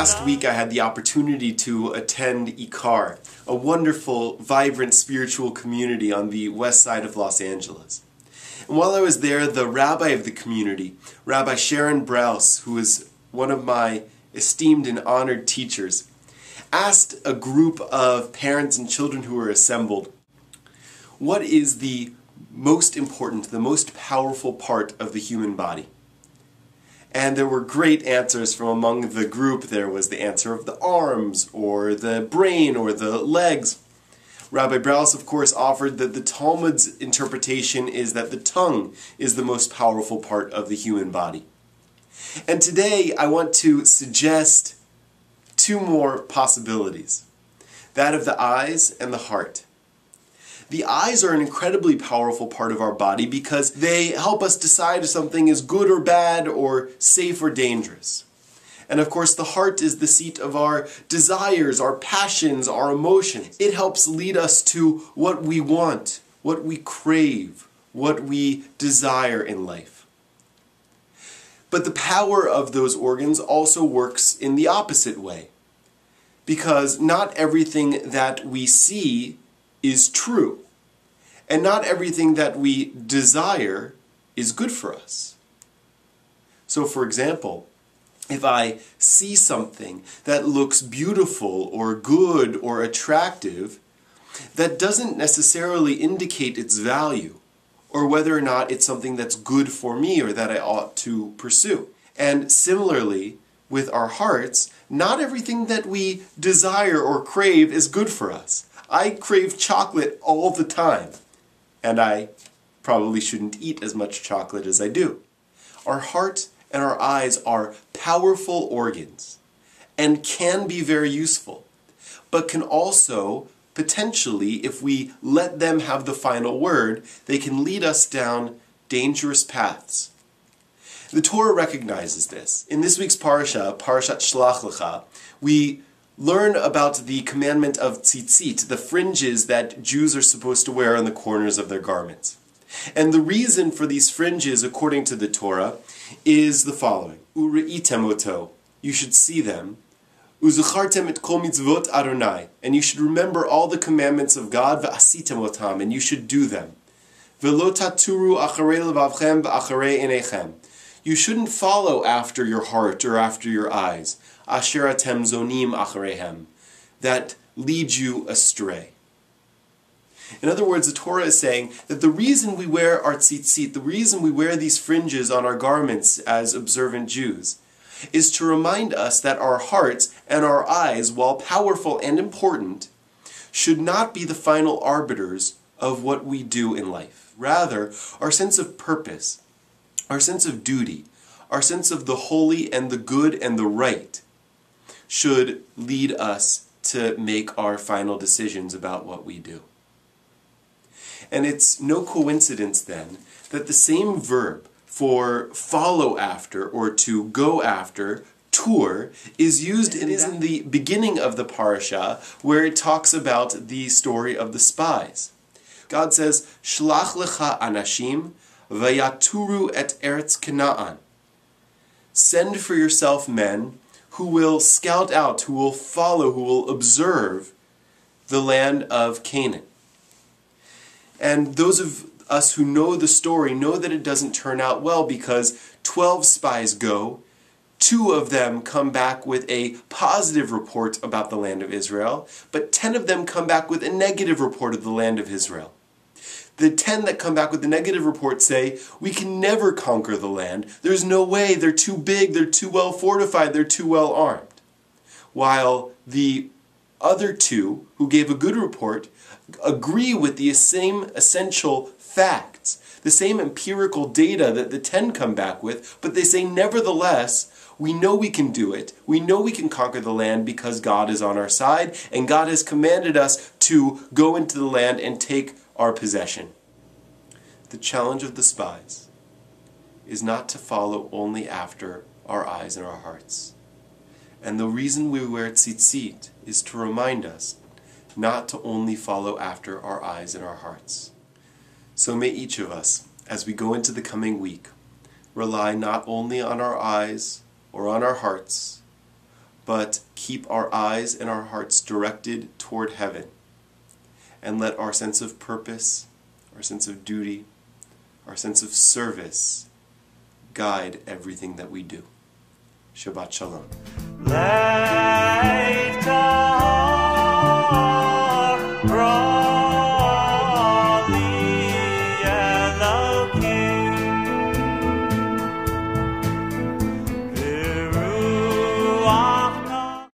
last week I had the opportunity to attend Ikar, a wonderful, vibrant spiritual community on the west side of Los Angeles. And while I was there, the rabbi of the community, Rabbi Sharon Brous, who is one of my esteemed and honored teachers, asked a group of parents and children who were assembled, what is the most important, the most powerful part of the human body? And there were great answers from among the group. There was the answer of the arms, or the brain, or the legs. Rabbi Brous, of course, offered that the Talmud's interpretation is that the tongue is the most powerful part of the human body. And today I want to suggest two more possibilities, that of the eyes and the heart. The eyes are an incredibly powerful part of our body because they help us decide if something is good or bad, or safe or dangerous. And of course, the heart is the seat of our desires, our passions, our emotions. It helps lead us to what we want, what we crave, what we desire in life. But the power of those organs also works in the opposite way, because not everything that we see is true, and not everything that we desire is good for us. So for example, if I see something that looks beautiful or good or attractive, that doesn't necessarily indicate its value, or whether or not it's something that's good for me or that I ought to pursue. And similarly, with our hearts, not everything that we desire or crave is good for us. I crave chocolate all the time, and I probably shouldn't eat as much chocolate as I do. Our heart and our eyes are powerful organs and can be very useful, but can also potentially, if we let them have the final word, they can lead us down dangerous paths. The Torah recognizes this. In this week's parasha, Parashat Shlach Lecha, we learn about the commandment of tzitzit, the fringes that Jews are supposed to wear on the corners of their garments. And the reason for these fringes, according to the Torah, is the following. Ureitem oto, you should see them. Uzuchartem et kol mitzvot Adonai, and you should remember all the commandments of God, ve'asitem otam, and you should do them. Ve'lo taturu acharei levavchem ve'acharei einechem. You shouldn't follow after your heart or after your eyes, asher atem zonim achareihem, that lead you astray. In other words, the Torah is saying that the reason we wear our tzitzit, the reason we wear these fringes on our garments as observant Jews, is to remind us that our hearts and our eyes, while powerful and important, should not be the final arbiters of what we do in life. Rather, our sense of purpose, our sense of duty, our sense of the holy and the good and the right should lead us to make our final decisions about what we do. And it's no coincidence then that the same verb for follow after or to go after, tur, is used in the beginning of the parasha, where it talks about the story of the spies. God says, Shlach lecha anashim vayaturu et eretz Canaan. Send for yourself men who will scout out, who will follow, who will observe the land of Canaan. And those of us who know the story know that it doesn't turn out well, because 12 spies go, 2 of them come back with a positive report about the land of Israel, but 10 of them come back with a negative report of the land of Israel. The 10 that come back with the negative report say, we can never conquer the land. There's no way. They're too big. They're too well fortified. They're too well armed. While the other 2, who gave a good report, agree with the same essential facts, the same empirical data that the 10 come back with, but they say, nevertheless, we know we can do it. We know we can conquer the land because God is on our side, and God has commanded us to go into the land and take our possession. The challenge of the spies is not to follow only after our eyes and our hearts. And the reason we wear tzitzit is to remind us not to only follow after our eyes and our hearts. So may each of us, as we go into the coming week, rely not only on our eyes or on our hearts, but keep our eyes and our hearts directed toward heaven, and let our sense of purpose, our sense of duty, our sense of service guide everything that we do. Shabbat Shalom.